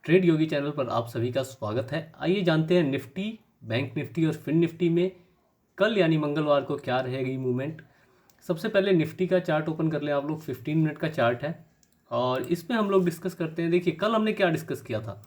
Trade योगी channel पर आप सभी का स्वागत है। आइए जानते हैं निफ्टी, बैंक निफ्टी और फिन निफ्टी में कल यानी मंगलवार को क्या रहेगी मूवमेंट। सबसे पहले निफ्टी का चार्ट ओपन कर लें आप लोग। 15 मिनट का चार्ट है और इसमें हम लोग डिस्कस करते हैं। देखिए कल हमने क्या डिस्कस किया था।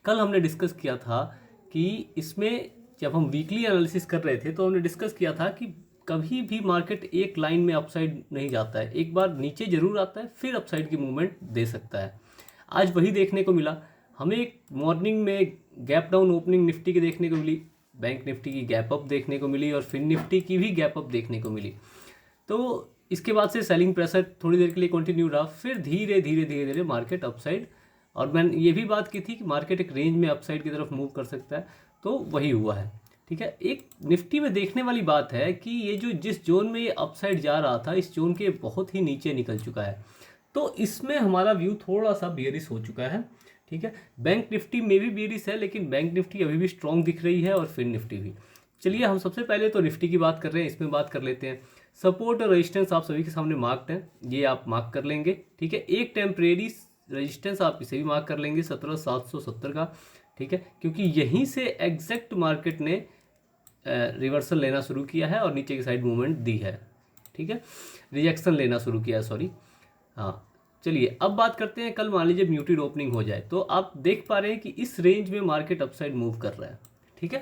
कल हमने डिस्कस किया था कि इसमें जब हम वीकली एनालिसिस कर रहे थे तो हमने डिस्कस किया था कि कभी भी मार्केट एक लाइन में अपसाइड नहीं जाता है, एक बार नीचे जरूर आता है फिर अपसाइड की मूवमेंट दे सकता है। आज वही देखने को मिला। हमें एक मॉर्निंग में गैप डाउन ओपनिंग निफ्टी की देखने को मिली, बैंक निफ्टी की गैप अप देखने को मिली और फिन निफ्टी की भी गैप अप देखने को मिली। तो इसके बाद से सेलिंग प्रेशर थोड़ी देर के लिए कंटिन्यू रहा, फिर धीरे धीरे धीरे धीरे मार्केट अपसाइड। और मैंने ये भी बात की थी कि मार्केट एक रेंज में अपसाइड की तरफ मूव कर सकता है, तो वही हुआ है। ठीक है, एक निफ्टी में देखने वाली बात है कि ये जो जिस जोन में ये अपसाइड जा रहा था, इस जोन के बहुत ही नीचे निकल चुका है। तो इसमें हमारा व्यू थोड़ा सा बेयरिश हो चुका है। ठीक है, बैंक निफ्टी में भी बेयरिश है, लेकिन बैंक निफ्टी अभी भी स्ट्रॉन्ग दिख रही है और फिन निफ्टी भी। चलिए हम सबसे पहले तो निफ्टी की बात कर रहे हैं, इसमें बात कर लेते हैं। सपोर्ट और रेजिस्टेंस आप सभी के सामने मार्क्ड है, ये आप मार्क कर लेंगे। ठीक है, एक टेम्परेरी रेजिस्टेंस आप इसे भी मार्क कर लेंगे 17,770 का। ठीक है, क्योंकि यहीं से एग्जैक्ट मार्केट ने रिवर्सल लेना शुरू किया है और नीचे की साइड मूवमेंट दी है। ठीक है, रिजेक्शन लेना शुरू किया है, सॉरी। हाँ, चलिए अब बात करते हैं। कल मान लीजिए म्यूटेड ओपनिंग हो जाए तो आप देख पा रहे हैं कि इस रेंज में मार्केट अपसाइड मूव कर रहा है। ठीक है,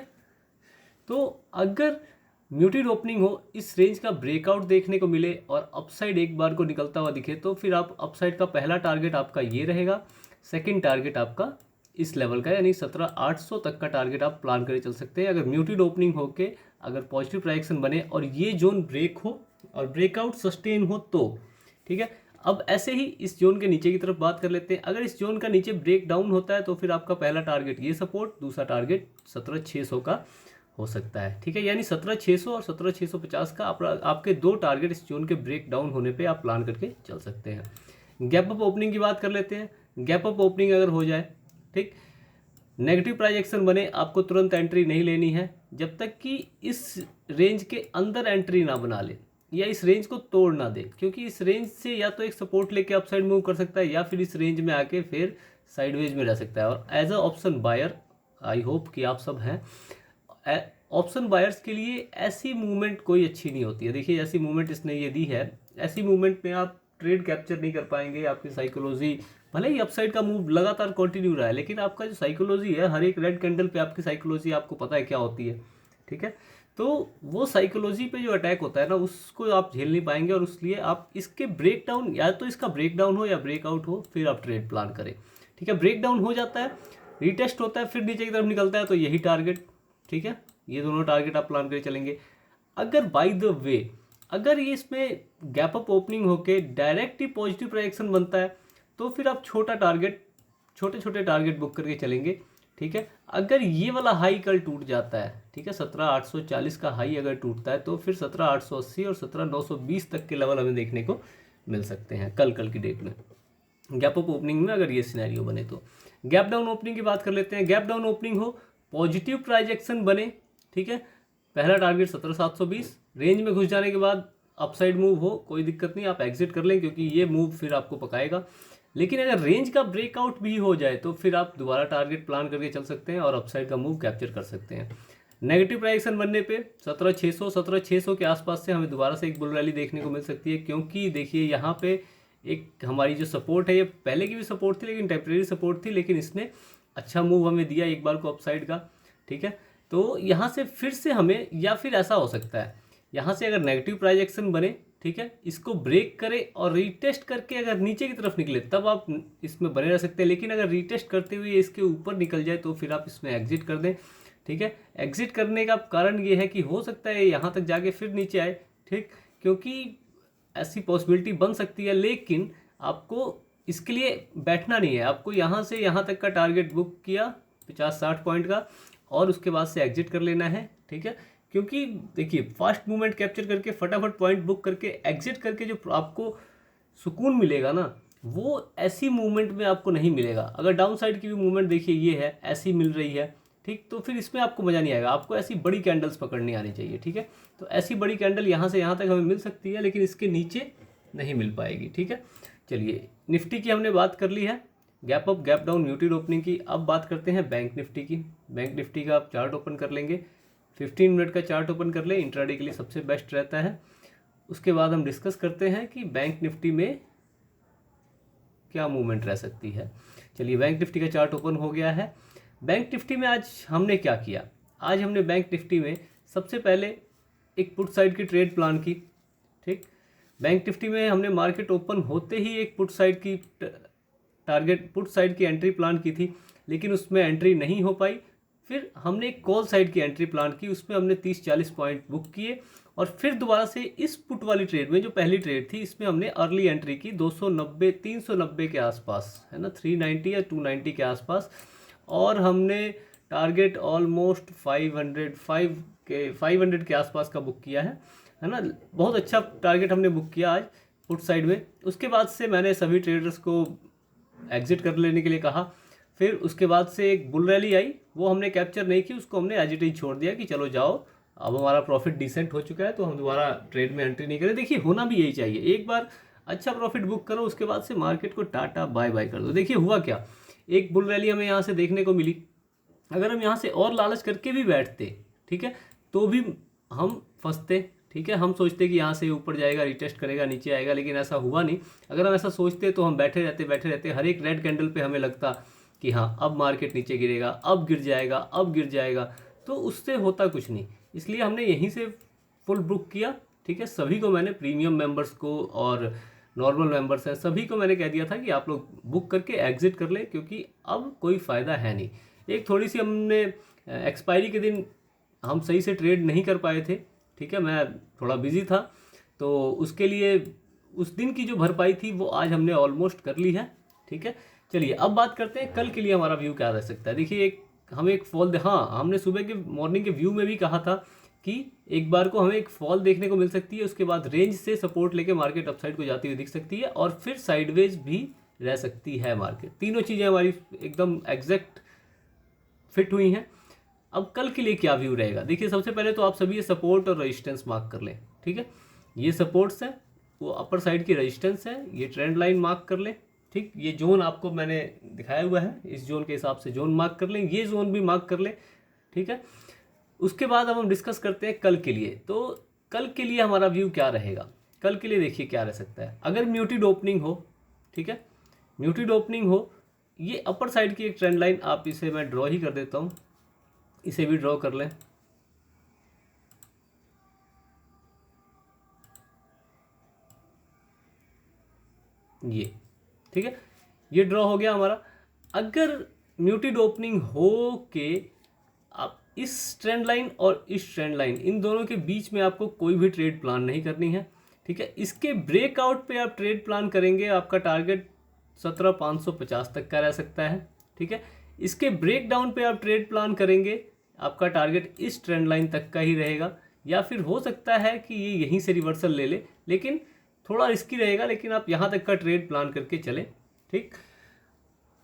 तो अगर म्यूटेड ओपनिंग हो, इस रेंज का ब्रेकआउट देखने को मिले और अपसाइड एक बार को निकलता हुआ दिखे, तो फिर आप अपसाइड का पहला टारगेट आपका ये रहेगा, सेकंड टारगेट आपका इस लेवल का यानी 17,800 तक का टारगेट आप प्लान करके चल सकते हैं। अगर म्यूटेड ओपनिंग होके अगर पॉजिटिव प्राइजेक्शन बने और ये जोन ब्रेक हो और ब्रेकआउट सस्टेन हो तो ठीक है। अब ऐसे ही इस जोन के नीचे की तरफ बात कर लेते हैं। अगर इस जोन का नीचे ब्रेक डाउन होता है तो फिर आपका पहला टारगेट ये सपोर्ट, दूसरा टारगेट 17,600 का हो सकता है। ठीक है, यानी 17,600 और 17,650 का आपके दो टारगेट इस जोन के ब्रेक डाउन होने पे आप प्लान करके चल सकते हैं। गैप अप ओपनिंग की बात कर लेते हैं। गैप अप ओपनिंग अगर हो जाए, ठीक, नेगेटिव प्राइजेक्शन बने, आपको तुरंत एंट्री नहीं लेनी है जब तक कि इस रेंज के अंदर एंट्री ना बना ले या इस रेंज को तोड़ ना दे, क्योंकि इस रेंज से या तो एक सपोर्ट लेके अपसाइड मूव कर सकता है या फिर इस रेंज में आके फिर साइडवेज में रह सकता है। और as a option buyer, I hope कि आप सब हैं, ऑप्शन बायर्स के लिए ऐसी मूवमेंट कोई अच्छी नहीं होती है। देखिए ऐसी मूवमेंट इसने ये दी है, ऐसी मूवमेंट में आप ट्रेड कैप्चर नहीं कर पाएंगे। आपकी साइकोलॉजी, भले ही अपसाइड का मूव लगातार कंटिन्यू रहा है, लेकिन आपका जो साइकोलॉजी है, हर एक रेड कैंडल पे आपकी साइकोलॉजी आपको पता है क्या होती है। ठीक है, तो वो साइकोलॉजी पे जो अटैक होता है ना, उसको आप झेल नहीं पाएंगे और इसलिए आप इसके ब्रेक डाउन, या तो इसका ब्रेक डाउन हो या ब्रेकआउट हो, फिर आप ट्रेड प्लान करें। ठीक है, ब्रेक डाउन हो जाता है, रीटेस्ट होता है, फिर नीचे की तरफ निकलता है, तो यही टारगेट। ठीक है, ये दोनों टारगेट आप प्लान करके चलेंगे। अगर बाय द वे अगर ये इसमें गैप अप ओपनिंग होके डायरेक्ट ही पॉजिटिव प्राइजेक्शन बनता है तो फिर आप छोटे छोटे टारगेट बुक करके चलेंगे। ठीक है, अगर ये वाला हाई कल टूट जाता है, ठीक है, 17,840 का हाई अगर टूटता है तो फिर 17,880 और 17,920 तक के लेवल हमें देखने को मिल सकते हैं कल की डेट में, गैप अप ओपनिंग में अगर ये सिनेरियो बने तो। गैप डाउन ओपनिंग की बात कर लेते हैं। गैप डाउन ओपनिंग हो, पॉजिटिव प्राइजेक्शन बने, ठीक है, पहला टारगेट 17,720, रेंज में घुस जाने के बाद अपसाइड मूव हो, कोई दिक्कत नहीं, आप एग्जिट कर लें क्योंकि ये मूव फिर आपको पकाएगा। लेकिन अगर रेंज का ब्रेकआउट भी हो जाए तो फिर आप दोबारा टारगेट प्लान करके चल सकते हैं और अपसाइड का मूव कैप्चर कर सकते हैं। नेगेटिव प्राइजेक्शन बनने पे 17,600 के आसपास से हमें दोबारा से एक बुल रैली देखने को मिल सकती है, क्योंकि देखिए यहाँ पे एक हमारी जो सपोर्ट है, ये पहले की भी सपोर्ट थी लेकिन टेम्परेरी सपोर्ट थी, लेकिन इसने अच्छा मूव हमें दिया एक बार को अपसाइड का। ठीक है, तो यहाँ से फिर से हमें, या फिर ऐसा हो सकता है यहाँ से अगर नेगेटिव प्राइजेक्शन बने, ठीक है, इसको ब्रेक करे और रीटेस्ट करके अगर नीचे की तरफ निकले तब आप इसमें बने रह सकते हैं। लेकिन अगर रीटेस्ट करते हुए इसके ऊपर निकल जाए तो फिर आप इसमें एग्जिट कर दें। ठीक है, एग्जिट करने का कारण ये है कि हो सकता है यहाँ तक जाके फिर नीचे आए, ठीक, क्योंकि ऐसी पॉसिबिलिटी बन सकती है, लेकिन आपको इसके लिए बैठना नहीं है। आपको यहाँ से यहाँ तक का टारगेट बुक किया 50-60 पॉइंट का और उसके बाद से एग्जिट कर लेना है। ठीक है, क्योंकि देखिए फास्ट मूवमेंट कैप्चर करके फटाफट पॉइंट बुक करके एग्जिट करके जो आपको सुकून मिलेगा ना, वो ऐसी मूवमेंट में आपको नहीं मिलेगा। अगर डाउन साइड की भी मूवमेंट देखिए ये है, ऐसी मिल रही है, ठीक, तो फिर इसमें आपको मज़ा नहीं आएगा। आपको ऐसी बड़ी कैंडल्स पकड़नी आनी चाहिए। ठीक है, तो ऐसी बड़ी कैंडल यहाँ से यहाँ तक हमें मिल सकती है, लेकिन इसके नीचे नहीं मिल पाएगी। ठीक है, चलिए निफ्टी की हमने बात कर ली है। Gap up gap down muted opening की। अब बात करते हैं बैंक निफ्टी की। बैंक निफ्टी का आप चार्ट ओपन कर लेंगे, 15 मिनट का चार्ट ओपन कर ले, इंट्राडे के लिए सबसे बेस्ट रहता है। उसके बाद हम डिस्कस करते हैं कि बैंक निफ्टी में क्या मूवमेंट रह सकती है। चलिए, बैंक निफ्टी का चार्ट ओपन हो गया है। बैंक निफ्टी में आज हमने क्या किया, आज हमने बैंक निफ्टी में सबसे पहले एक पुट साइड की ट्रेड प्लान की। ठीक, बैंक निफ्टी में हमने मार्केट ओपन होते ही एक पुट साइड की टारगेट पुट साइड की एंट्री प्लान की थी, लेकिन उसमें एंट्री नहीं हो पाई। फिर हमने एक कॉल साइड की एंट्री प्लान की, उसमें हमने 30-40 पॉइंट बुक किए, और फिर दोबारा से इस पुट वाली ट्रेड में, जो पहली ट्रेड थी, इसमें हमने अर्ली एंट्री की 290 390 के आसपास, है ना, 390 या 290 के आसपास, और हमने टारगेट ऑलमोस्ट 500 के आसपास का बुक किया है ना। बहुत अच्छा टारगेट हमने बुक किया आज पुट साइड में। उसके बाद से मैंने सभी ट्रेडर्स को एग्जिट कर लेने के लिए कहा। फिर उसके बाद से एक बुल रैली आई, वो हमने कैप्चर नहीं की, उसको हमने एज इट इज छोड़ दिया कि चलो जाओ, अब हमारा प्रॉफिट डिसेंट हो चुका है तो हम दोबारा ट्रेड में एंट्री नहीं करें। देखिए, होना भी यही चाहिए, एक बार अच्छा प्रॉफिट बुक करो, उसके बाद से मार्केट को टाटा बाय बाय कर दो। देखिए हुआ क्या, एक बुल रैली हमें यहाँ से देखने को मिली। अगर हम यहाँ से और लालच करके भी बैठते, ठीक है, तो भी हम फंसते। ठीक है, हम सोचते कि यहाँ से ऊपर जाएगा, रिटेस्ट करेगा, नीचे आएगा, लेकिन ऐसा हुआ नहीं। अगर हम ऐसा सोचते तो हम बैठे रहते, हर एक रेड कैंडल पे हमें लगता कि हाँ अब मार्केट नीचे गिरेगा, अब गिर जाएगा, अब गिर जाएगा, तो उससे होता कुछ नहीं। इसलिए हमने यहीं से फुल बुक किया। ठीक है, सभी को मैंने, प्रीमियम मेंबर्स को और नॉर्मल मेंबर्स हैं, सभी को मैंने कह दिया था कि आप लोग बुक करके एग्जिट कर ले, क्योंकि अब कोई फ़ायदा है नहीं। एक थोड़ी सी हमने एक्सपायरी के दिन हम सही से ट्रेड नहीं कर पाए थे। ठीक है, मैं थोड़ा बिजी था, तो उसके लिए उस दिन की जो भरपाई थी वो आज हमने ऑलमोस्ट कर ली है। ठीक है, चलिए अब बात करते हैं कल के लिए हमारा व्यू क्या रह सकता है। देखिए, हमें एक फॉल, हाँ, हमने सुबह के मॉर्निंग के व्यू में भी कहा था कि एक बार को हमें एक फॉल देखने को मिल सकती है, उसके बाद रेंज से सपोर्ट लेके मार्केट अपसाइड को जाती हुई दिख सकती है, और फिर साइडवेज भी रह सकती है मार्केट। तीनों चीज़ें हमारी एकदम एग्जैक्ट फिट हुई हैं। अब कल के लिए क्या व्यू रहेगा, देखिए, सबसे पहले तो आप सभी ये सपोर्ट और रेजिस्टेंस मार्क कर लें। ठीक है, ये सपोर्ट्स है, वो अपर साइड की रेजिस्टेंस है, ये ट्रेंड लाइन मार्क कर लें। ठीक, ये जोन आपको मैंने दिखाया हुआ है, इस जोन के हिसाब से जोन मार्क कर लें, ये जोन भी मार्क कर लें। ठीक है, उसके बाद अब हम डिस्कस करते हैं कल के लिए। तो कल के लिए हमारा व्यू क्या रहेगा, कल के लिए देखिए क्या रह सकता है। अगर म्यूटेड ओपनिंग हो, ठीक है, म्यूटेड ओपनिंग हो, ये अपर साइड की एक ट्रेंड लाइन, आप इसे मैं ड्रॉ ही कर देता हूँ, इसे भी ड्रॉ कर लें। ये ठीक है, ये ड्रॉ हो गया हमारा। अगर म्यूटेड ओपनिंग हो के आप इस ट्रेंड लाइन और इस ट्रेंड लाइन, इन दोनों के बीच में आपको कोई भी ट्रेड प्लान नहीं करनी है। ठीक है, इसके ब्रेकआउट पे आप ट्रेड प्लान करेंगे, आपका टारगेट 17,550 तक का रह सकता है। ठीक है, इसके ब्रेक डाउन पे आप ट्रेड प्लान करेंगे, आपका टारगेट इस ट्रेंड लाइन तक का ही रहेगा, या फिर हो सकता है कि ये यहीं से रिवर्सल ले ले, लेकिन थोड़ा रिस्की रहेगा, लेकिन आप यहाँ तक का ट्रेड प्लान करके चलें। ठीक,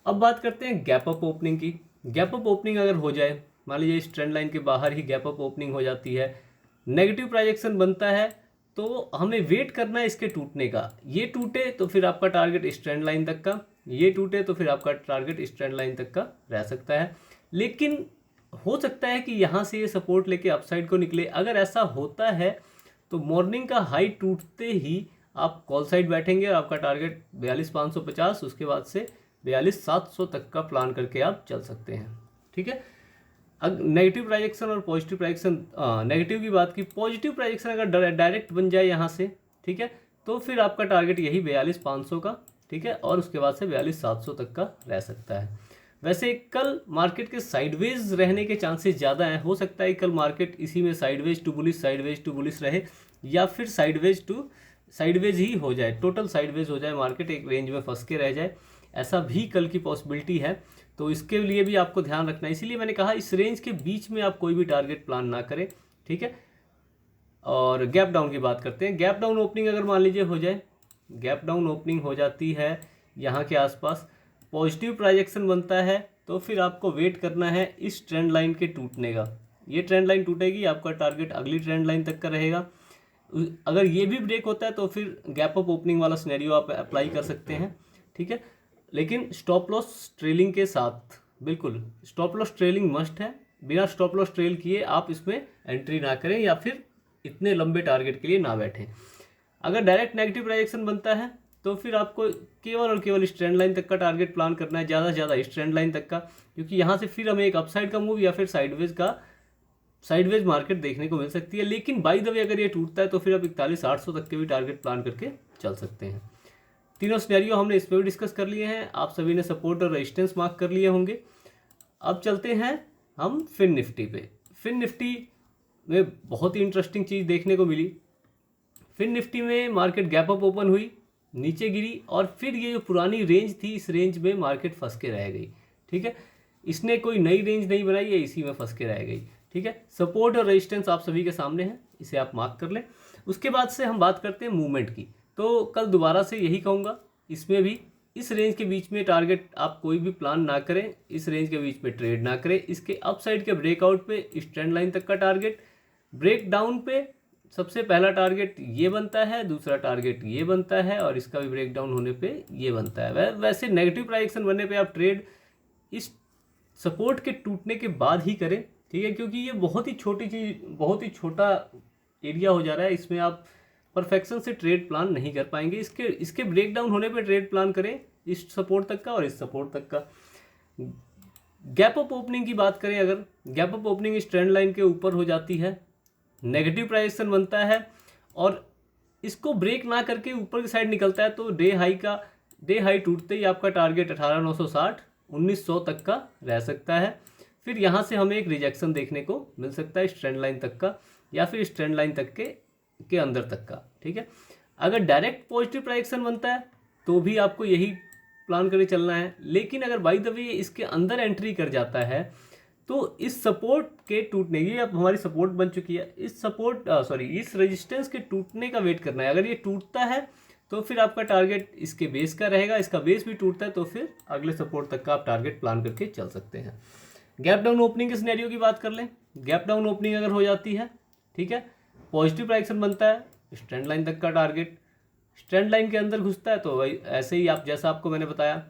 अब बात करते हैं गैप अप ओपनिंग की। गैप अप ओपनिंग अगर हो जाए, मान लीजिए इस ट्रेंड लाइन के बाहर ही गैप अप ओपनिंग हो जाती है, नेगेटिव प्रोजेक्शन बनता है, तो हमें वेट करना है इसके टूटने का। ये टूटे तो फिर आपका टारगेट इस ट्रेंड लाइन तक का, ये टूटे तो फिर आपका टारगेट इस ट्रेंड लाइन तक का रह सकता है। लेकिन हो सकता है कि यहाँ से ये सपोर्ट लेके अपसाइड को निकले। अगर ऐसा होता है तो मॉर्निंग का हाई टूटते ही आप कॉल साइड बैठेंगे और आपका टारगेट 42,550, उसके बाद से 42,700 तक का प्लान करके आप चल सकते हैं। ठीक है, अगर नेगेटिव प्रोजेक्शन और पॉजिटिव प्रोजेक्शन, नेगेटिव की बात की, पॉजिटिव प्रोजेक्शन अगर डायरेक्ट बन जाए यहाँ से, ठीक है, तो फिर आपका टारगेट यही 42,500 का, ठीक है, और उसके बाद से 42,700 तक का रह सकता है। वैसे कल मार्केट के साइडवेज रहने के चांसेस ज़्यादा हैं। हो सकता है कल मार्केट इसी में साइडवेज टू बुलिश रहे, या फिर साइडवेज ही हो जाए, टोटल साइडवेज हो जाए, मार्केट एक रेंज में फंस के रह जाए, ऐसा भी कल की पॉसिबिलिटी है। तो इसके लिए भी आपको ध्यान रखना है, इसीलिए मैंने कहा इस रेंज के बीच में आप कोई भी टारगेट प्लान ना करें। ठीक है, और गैप डाउन की बात करते हैं। गैप डाउन ओपनिंग अगर मान लीजिए हो जाए, गैप डाउन ओपनिंग हो जाती है यहाँ के आसपास, पॉजिटिव प्रोजेक्शन बनता है, तो फिर आपको वेट करना है इस ट्रेंड लाइन के टूटने का। ये ट्रेंड लाइन टूटेगी, आपका टारगेट अगली ट्रेंड लाइन तक का रहेगा। अगर ये भी ब्रेक होता है तो फिर गैप अप ओपनिंग वाला सिनेरियो आप अप्लाई कर सकते हैं। ठीक है, लेकिन स्टॉप लॉस ट्रेलिंग के साथ, बिल्कुल स्टॉप लॉस ट्रेलिंग मस्ट है। बिना स्टॉप लॉस ट्रेल किए आप इसमें एंट्री ना करें या फिर इतने लंबे टारगेट के लिए ना बैठें। अगर डायरेक्ट नेगेटिव प्राइजेक्शन बनता है तो फिर आपको केवल और केवल इस ट्रेंड लाइन तक का टारगेट प्लान करना है, ज़्यादा से ज़्यादा इस ट्रेंड लाइन तक का, क्योंकि यहाँ से फिर हमें एक अपसाइड का मूव या फिर साइडवेज मार्केट देखने को मिल सकती है। लेकिन बाय द वे अगर ये टूटता है तो फिर आप 41,800 तक के भी टारगेट प्लान करके चल सकते हैं। तीनों सिनेरियो हमने इसमें भी डिस्कस कर लिए हैं। आप सभी ने सपोर्ट और रेजिस्टेंस मार्क कर लिए होंगे। अब चलते हैं हम फिन निफ्टी पे। फिन निफ्टी में बहुत ही इंटरेस्टिंग चीज़ देखने को मिली। फिन निफ्टी में मार्केट गैप अप ओपन हुई, नीचे गिरी और फिर ये जो पुरानी रेंज थी इस रेंज में मार्केट फंस के रह गई। ठीक है, इसने कोई नई रेंज नहीं बनाई है, इसी में फंस के रह गई। ठीक है, सपोर्ट और रेजिस्टेंस आप सभी के सामने है, इसे आप मार्क कर लें। उसके बाद से हम बात करते हैं मूवमेंट की। तो कल दोबारा से यही कहूँगा, इसमें भी इस रेंज के बीच में टारगेट आप कोई भी प्लान ना करें, इस रेंज के बीच में ट्रेड ना करें। इसके अपसाइड के ब्रेकआउट पे इस ट्रेंड लाइन तक का टारगेट, ब्रेक डाउन पे सबसे पहला टारगेट ये बनता है, दूसरा टारगेट ये बनता है और इसका भी ब्रेक डाउन होने पे ये बनता है। वैसे नेगेटिव प्राइजेक्शन बनने पे आप ट्रेड इस सपोर्ट के टूटने के बाद ही करें। ठीक है, क्योंकि ये बहुत ही छोटी चीज़, बहुत ही छोटा एरिया हो जा रहा है, इसमें आप परफेक्शन से ट्रेड प्लान नहीं कर पाएंगे। इसके ब्रेक डाउन होने पे ट्रेड प्लान करें इस सपोर्ट तक का और इस सपोर्ट तक का। गैप अप ओपनिंग की बात करें, अगर गैप अप ओपनिंग इस ट्रेंड लाइन के ऊपर हो जाती है, नेगेटिव प्राइजेक्शन बनता है और इसको ब्रेक ना करके ऊपर की साइड निकलता है तो डे हाई टूटते ही आपका टारगेट 18,960 1900 तक का रह सकता है। फिर यहाँ से हमें एक रिजेक्शन देखने को मिल सकता है इस ट्रेंड लाइन तक का या फिर इस ट्रेंड लाइन तक के अंदर तक का। ठीक है, अगर डायरेक्ट पॉजिटिव प्राइजेक्शन बनता है तो भी आपको यही प्लान करके चलना है। लेकिन अगर बाय द वे इसके अंदर एंट्री कर जाता है तो इस सपोर्ट के टूटने, ये अब हमारी सपोर्ट बन चुकी है, इस रेजिस्टेंस के टूटने का वेट करना है। अगर ये टूटता है तो फिर आपका टारगेट इसके बेस का रहेगा, इसका बेस भी टूटता है तो फिर अगले सपोर्ट तक का आप टारगेट प्लान करके चल सकते हैं। गैप डाउन ओपनिंग के सिनेरियो की बात कर लें। गैप डाउन ओपनिंग अगर हो जाती है, ठीक है, पॉजिटिव प्राइजेक्शन बनता है, स्ट्रेंड लाइन तक का टारगेट स्ट्रेंड लाइन के अंदर घुसता है तो वही ऐसे ही आप, जैसा आपको मैंने बताया,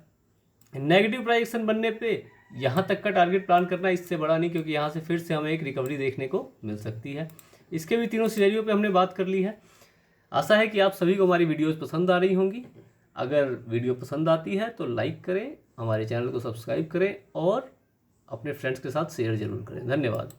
नेगेटिव प्राइजेक्शन बनने पे यहाँ तक का टारगेट प्लान करना, इससे बड़ा नहीं, क्योंकि यहाँ से फिर से हमें एक रिकवरी देखने को मिल सकती है। इसके भी तीनों सिनेरियो पे हमने बात कर ली है। आशा है कि आप सभी को हमारी वीडियोस पसंद आ रही होंगी। अगर वीडियो पसंद आती है तो लाइक करें, हमारे चैनल को सब्सक्राइब करें और अपने फ्रेंड्स के साथ शेयर जरूर करें। धन्यवाद।